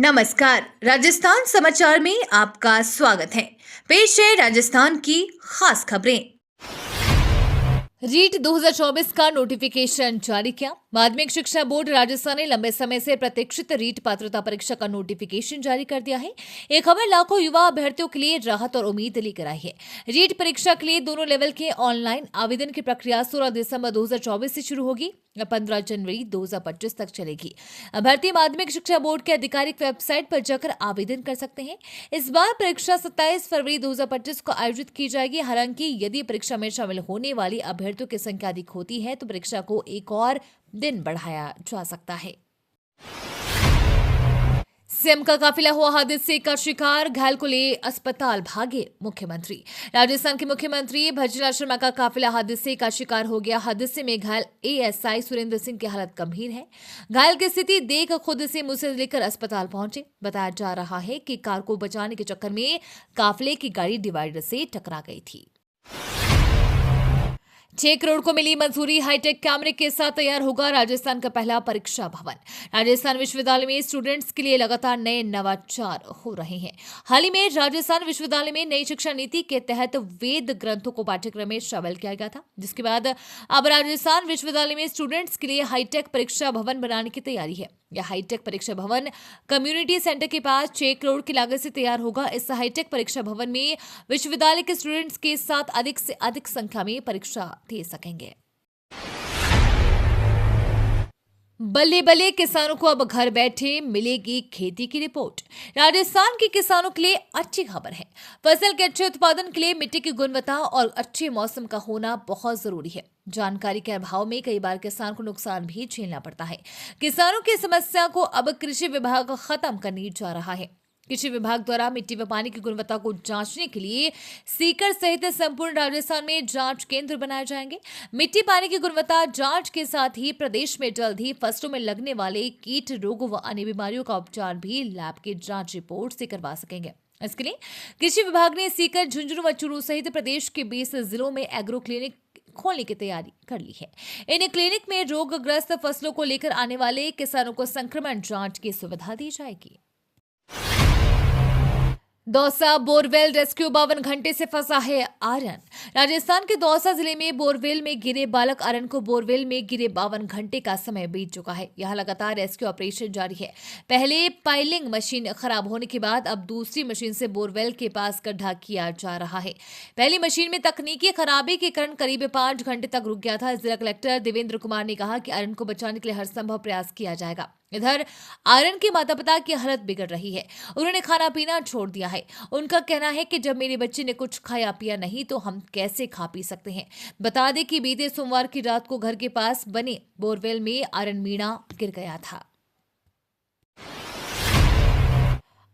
नमस्कार, राजस्थान समाचार में आपका स्वागत है। पेश है राजस्थान की खास खबरें। रीट 2024 का नोटिफिकेशन जारी किया। माध्यमिक शिक्षा बोर्ड राजस्थान ने लंबे समय से प्रतीक्षित रीट पात्रता परीक्षा का नोटिफिकेशन जारी कर दिया है। ये खबर लाखों युवा अभ्यर्थियों के लिए राहत और उम्मीद लेकर आई है। रीट परीक्षा के लिए दोनों लेवल के ऑनलाइन आवेदन की प्रक्रिया 16 दिसंबर 2024 से शुरू होगी, 15 जनवरी 2025 तक चलेगी। अभ्यर्थी माध्यमिक शिक्षा बोर्ड के आधिकारिक वेबसाइट पर जाकर आवेदन कर सकते हैं। इस बार परीक्षा 27 फरवरी 2025 को आयोजित की जाएगी। हालांकि यदि परीक्षा में शामिल होने वाली अभ्यर्थियों की संख्या अधिक होती है तो परीक्षा को एक और दिन बढ़ाया जा सकता है। सीएम का काफिला हुआ हादसे का शिकार, घायल को ले अस्पताल भागे मुख्यमंत्री। राजस्थान के मुख्यमंत्री भजनलाल शर्मा का काफिला हादसे का शिकार हो गया। हादसे में घायल एएसआई सुरेंद्र सिंह की हालत गंभीर है। घायल की स्थिति देख खुद से मुझसे लेकर अस्पताल पहुंचे। बताया जा रहा है कि कार को बचाने के चक्कर में काफिले की गाड़ी डिवाइडर से टकरा गई थी। 6 करोड़ को मिली मंजूरी, हाईटेक कैमरे के साथ तैयार होगा राजस्थान का पहला परीक्षा भवन। राजस्थान विश्वविद्यालय में स्टूडेंट्स के लिए लगातार नए नवाचार हो रहे हैं। हाल ही में राजस्थान विश्वविद्यालय में नई शिक्षा नीति के तहत वेद ग्रंथों को पाठ्यक्रम में शामिल किया गया था, जिसके बाद अब राजस्थान विश्वविद्यालय में स्टूडेंट्स के लिए हाईटेक परीक्षा भवन बनाने की तैयारी है। यह हाईटेक परीक्षा भवन कम्युनिटी सेंटर के पास 6 करोड़ की लागत से तैयार होगा। इस हाईटेक परीक्षा भवन में विश्वविद्यालय के स्टूडेंट्स के साथ अधिक से अधिक संख्या में परीक्षा दे सकेंगे। बल्ले बल्ले, किसानों को अब घर बैठे मिलेगी खेती की रिपोर्ट। राजस्थान के किसानों के लिए अच्छी खबर है। फसल के अच्छे उत्पादन के लिए मिट्टी की गुणवत्ता और अच्छे मौसम का होना बहुत जरूरी है। जानकारी के अभाव में कई बार किसान को नुकसान भी झेलना पड़ता है। किसानों की समस्या को अब कृषि विभाग खत्म करने जा रहा है। कृषि विभाग द्वारा मिट्टी व पानी की गुणवत्ता को जांचने के लिए सीकर सहित संपूर्ण राजस्थान में जांच केंद्र बनाए जाएंगे। मिट्टी पानी की गुणवत्ता जांच के साथ ही प्रदेश में जल्द ही फसलों में लगने वाले कीट रोगों व अन्य बीमारियों का उपचार भी लैब की जांच रिपोर्ट से करवा सकेंगे। इसके लिए कृषि विभाग ने सीकर, झुंझुनू व चूरू सहित प्रदेश के 20 जिलों में एग्रो क्लिनिक खोलने की तैयारी कर ली है। इन क्लिनिक में रोगग्रस्त फसलों को लेकर आने वाले किसानों को संक्रमण जांच की सुविधा दी जाएगी। दौसा बोरवेल रेस्क्यू, 52 घंटे से फंसा है आर्यन। राजस्थान के दौसा जिले में बोरवेल में गिरे बालक आर्यन को बोरवेल में गिरे 52 घंटे का समय बीत चुका है। यहां लगातार रेस्क्यू ऑपरेशन जारी है। पहले पाइलिंग मशीन खराब होने के बाद अब दूसरी मशीन से बोरवेल के पास गड्ढा किया जा रहा है। पहली मशीन में तकनीकी खराबी के कारण करीब 5 घंटे तक रुक गया था। जिला कलेक्टर देवेंद्र कुमार ने कहा कि आर्यन को बचाने के लिए हर संभव प्रयास किया जाएगा। इधर आर्यन के माता पिता की हालत बिगड़ रही है। उन्होंने खाना पीना छोड़ दिया है। उनका कहना है कि जब मेरे बच्चे ने कुछ खाया पिया नहीं तो हम कैसे खा पी सकते हैं। बता दें कि बीते सोमवार की रात को घर के पास बने बोरवेल में आर्यन मीणा गिर गया था।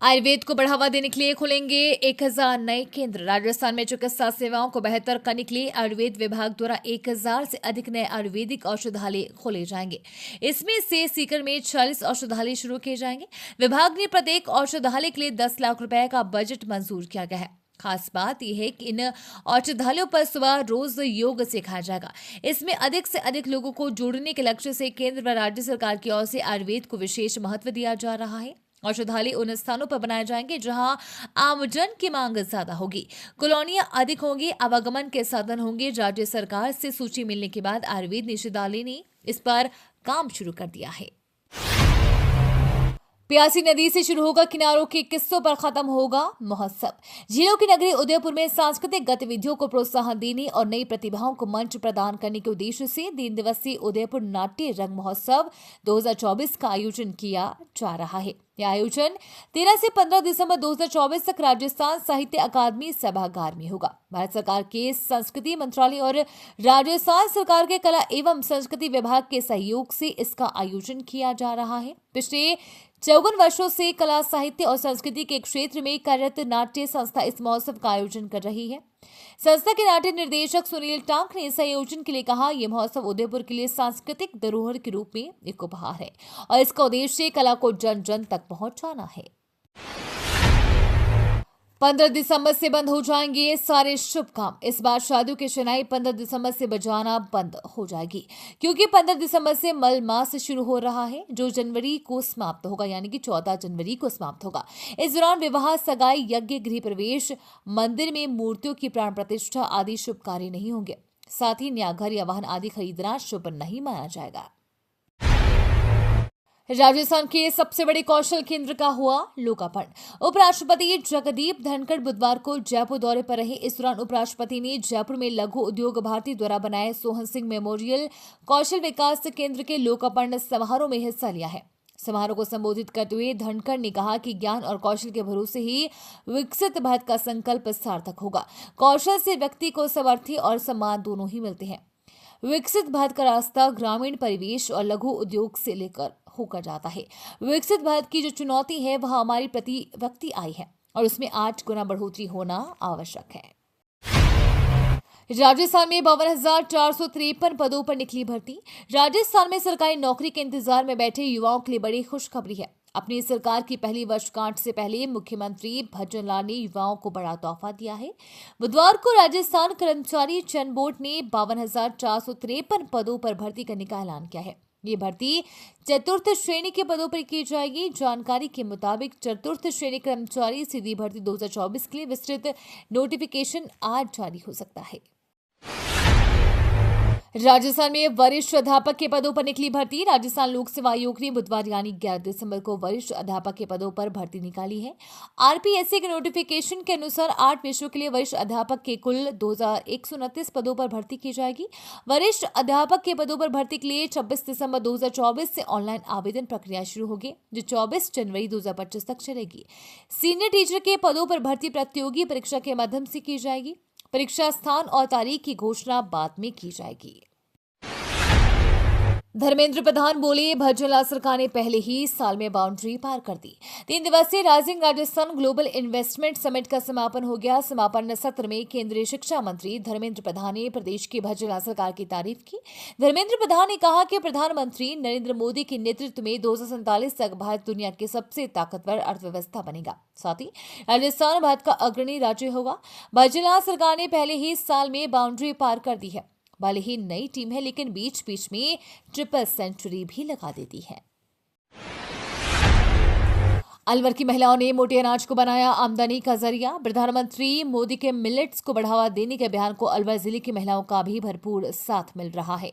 आयुर्वेद को बढ़ावा देने के लिए खुलेंगे 1000 नए केंद्र। राजस्थान में चिकित्सा सेवाओं को बेहतर करने के लिए आयुर्वेद विभाग द्वारा 1000 से अधिक नए आयुर्वेदिक औषधालय खोले जाएंगे। इसमें से सीकर में 40 औषधालय शुरू किए जाएंगे। विभाग ने प्रत्येक औषधालय के लिए 10 लाख रुपए का बजट मंजूर किया गया है। खास बात यह है कि इन औषधालयों पर सुबह रोज योग सिखाया जाएगा। इसमें अधिक से अधिक लोगों को जोड़ने के लक्ष्य से केंद्र व राज्य सरकार की ओर से आयुर्वेद को विशेष महत्व दिया जा रहा है। औषधालय उन स्थानों पर बनाए जाएंगे जहां आमजन की मांग ज्यादा होगी, कॉलोनियां अधिक होंगी, आवागमन के साधन होंगे। राज्य सरकार से सूची मिलने के बाद आयुर्वेद निदेशालय ने इस पर काम शुरू कर दिया है। प्यासी नदी से शुरू होगा किनारों के किस्सों पर खत्म होगा महोत्सव। झीलों की नगरी उदयपुर में सांस्कृतिक गतिविधियों को प्रोत्साहन देने और नई प्रतिभाओं को मंच प्रदान करने के उद्देश्य से 3 दिवसीय उदयपुर नाट्य रंग महोत्सव 2024 का आयोजन किया जा रहा है। यह आयोजन 13 से 15 दिसंबर 2024 तक राजस्थान साहित्य अकादमी सभागार में होगा। भारत सरकार के संस्कृति मंत्रालय और राजस्थान सरकार के कला एवं संस्कृति विभाग के सहयोग से इसका आयोजन किया जा रहा है। पिछले 54 वर्षों से कला, साहित्य और संस्कृति के क्षेत्र में कार्यरत नाट्य संस्था इस महोत्सव का आयोजन कर रही है। संस्था के नाट्य निर्देशक सुनील टांक ने इस आयोजन के लिए कहा, यह महोत्सव उदयपुर के लिए सांस्कृतिक धरोहर के रूप में एक उपहार है और इसका उद्देश्य कला को जन जन तक पहुंचाना है। 15 दिसंबर से बंद हो जाएंगे सारे शुभ काम। इस बार शादियों की शनाई 15 दिसंबर से बजाना बंद हो जाएगी, क्योंकि 15 दिसंबर से मल मास शुरू हो रहा है, जो जनवरी को समाप्त होगा, यानी कि 14 जनवरी को समाप्त होगा। इस दौरान विवाह, सगाई, यज्ञ, गृह प्रवेश, मंदिर में मूर्तियों की प्राण प्रतिष्ठा आदि शुभ कार्य नहीं होंगे। साथ ही नया घर या वाहन आदि खरीदना शुभ नहीं माना जाएगा। राजस्थान के सबसे बड़े कौशल केंद्र का हुआ लोकार्पण। उपराष्ट्रपति जगदीप धनखड़ बुधवार को जयपुर दौरे पर रहे। इस दौरान उपराष्ट्रपति ने जयपुर में लघु उद्योग भारती द्वारा बनाए सोहन सिंह मेमोरियल कौशल विकास केंद्र के लोकार्पण समारोह में हिस्सा लिया है। समारोह को संबोधित करते हुए धनखड़ ने कहा कि ज्ञान और कौशल के भरोसे ही विकसित भारत का संकल्प सार्थक होगा। कौशल से व्यक्ति को समृद्धि और सम्मान दोनों ही मिलते हैं। विकसित भारत का रास्ता ग्रामीण परिवेश और लघु उद्योग से लेकर होकर जाता है। विकसित भारत की जो चुनौती है वह हमारी प्रति व्यक्ति आई है और उसमें 8 गुना बढ़ोतरी होना आवश्यक है। राजस्थान में 52,453 पदों पर निकली भर्ती। राजस्थान में सरकारी नौकरी के इंतजार में बैठे युवाओं के लिए बड़ी खुशखबरी है। अपनी सरकार की पहली वर्षगांठ से पहले मुख्यमंत्री भजन लाल ने युवाओं को बड़ा तोहफा दिया है। बुधवार को राजस्थान कर्मचारी चयन बोर्ड ने 52,453 पदों पर भर्ती करने का ऐलान किया है। ये भर्ती चतुर्थ श्रेणी के पदों पर की जाएगी। जानकारी के मुताबिक चतुर्थ श्रेणी कर्मचारी सीधी भर्ती 2024 के लिए विस्तृत नोटिफिकेशन आज जारी हो सकता है। राजस्थान में वरिष्ठ अध्यापक के पदों पर निकली भर्ती। राजस्थान लोक सेवा आयोग ने बुधवार यानी 11 दिसंबर को वरिष्ठ अध्यापक के पदों पर भर्ती निकाली है। आरपीएससी के नोटिफिकेशन के अनुसार 8 विषयों के लिए वरिष्ठ अध्यापक के कुल 2129 पदों पर भर्ती की जाएगी। वरिष्ठ अध्यापक के पदों पर भर्ती के लिए 26 दिसंबर 2024 से ऑनलाइन आवेदन प्रक्रिया शुरू होगी, जो 24 जनवरी 2025 तक चलेगी। सीनियर टीचर के पदों पर भर्ती प्रतियोगी परीक्षा के माध्यम से की जाएगी। परीक्षा स्थान और तारीख की घोषणा बाद में की जाएगी। धर्मेंद्र प्रधान बोले, भजन लाल सरकार ने पहले ही साल में बाउंड्री पार कर दी। 3 दिवसीय rising Rajasthan global investment summit का समापन हो गया। समापन सत्र में केंद्रीय शिक्षा मंत्री धर्मेंद्र प्रधान ने प्रदेश की भजन लाल सरकार की तारीफ की। धर्मेंद्र प्रधान ने कहा कि प्रधानमंत्री नरेंद्र मोदी के नेतृत्व में 2047 तक भारत दुनिया की सबसे ताकतवर अर्थव्यवस्था बनेगा। साथ ही राजस्थान भारत का अग्रणी राज्य होगा। भजन लाल सरकार ने पहले ही साल में बाउंड्री पार कर दी है। भले ही नई टीम है, लेकिन बीच बीच में ट्रिपल सेंचुरी भी लगा देती है। अलवर की महिलाओं ने मोटे अनाज को बनाया आमदनी का जरिया। प्रधानमंत्री मोदी के मिलेट्स को बढ़ावा देने के अभियान को अलवर जिले की महिलाओं का भी भरपूर साथ मिल रहा है।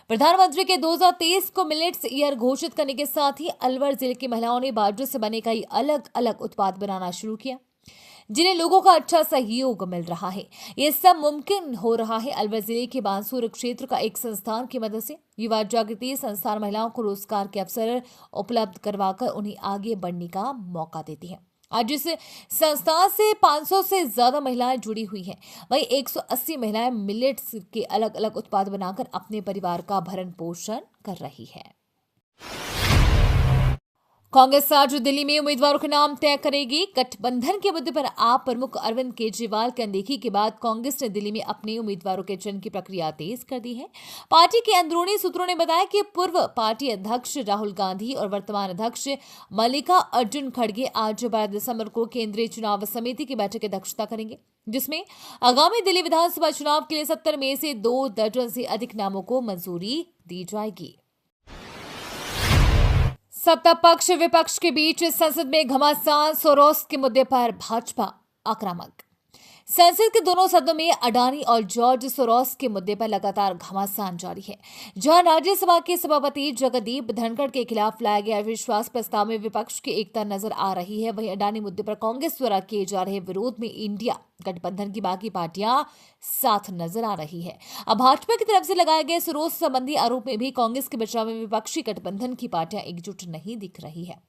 प्रधानमंत्री के 2023 को मिलेट्स ईयर घोषित करने के साथ ही अलवर जिले की महिलाओं ने बाजरे से बने कई अलग अलग उत्पाद बनाना शुरू किया, जिन्हें लोगों का अच्छा सहयोग मिल रहा है। ये सब मुमकिन हो रहा है अलवर जिले के बांसुर क्षेत्र का एक संस्थान की मदद से। युवा जागृति संस्थान महिलाओं को रोजगार के अवसर उपलब्ध करवाकर उन्हें आगे बढ़ने का मौका देती है। आज इस संस्थान से 500 से ज्यादा महिलाएं जुड़ी हुई हैं। वहीं 180 महिलाएं मिलेट्स के अलग अलग उत्पाद बनाकर अपने परिवार का भरण पोषण कर रही है। कांग्रेस आज दिल्ली में उम्मीदवारों के नाम तय करेगी। गठबंधन के मुद्दे पर आप प्रमुख अरविंद केजरीवाल की अनदेखी के बाद कांग्रेस ने दिल्ली में अपने उम्मीदवारों के चयन की प्रक्रिया तेज कर दी है। पार्टी के अंदरूनी सूत्रों ने बताया कि पूर्व पार्टी अध्यक्ष राहुल गांधी और वर्तमान अध्यक्ष मल्लिका अर्जुन खड़गे आज 12 दिसंबर को केंद्रीय चुनाव समिति की बैठक की अध्यक्षता करेंगे, जिसमें आगामी दिल्ली विधानसभा चुनाव के लिए 70 में से 2 दर्जन से अधिक नामों को मंजूरी दी जाएगी। सत्ता पक्ष विपक्ष के बीच संसद में घमासान। सोरोस के मुद्दे पर भाजपा आक्रामक। संसद के दोनों सदनों में अडानी और जॉर्ज सोरोस के मुद्दे पर लगातार घमासान जारी है। जहां राज्यसभा के सभापति जगदीप धनखड़ के खिलाफ लाया गया अविश्वास प्रस्ताव में विपक्ष की एकता नजर आ रही है, वहीं अडानी मुद्दे पर कांग्रेस द्वारा किए जा रहे विरोध में इंडिया गठबंधन की बाकी पार्टियां साथ नजर आ रही है। अब भाजपा की तरफ से लगाए गए सोरोस संबंधी आरोप में भी कांग्रेस के बचाव में विपक्षी गठबंधन की पार्टियां एकजुट नहीं दिख रही है।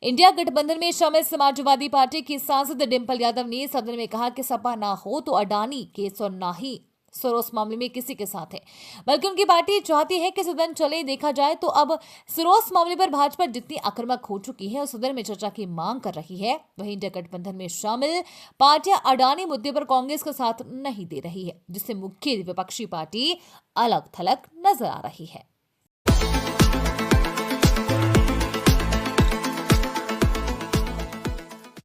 इंडिया गठबंधन में शामिल समाजवादी पार्टी की सांसद डिंपल यादव ने सदन में कहा कि सपा ना हो तो अडानी केस और ना ही सोरोस मामले में किसी के साथ है, बल्कि उनकी पार्टी चाहती है कि सदन चले। देखा जाए तो अब सोरोस मामले पर भाजपा जितनी आक्रामक हो चुकी है और सदन में चर्चा की मांग कर रही है, वहीं इंडिया गठबंधन में शामिल पार्टियां अडानी मुद्दे पर कांग्रेस का साथ नहीं दे रही है, जिससे मुख्य विपक्षी पार्टी अलग थलग नजर आ रही है।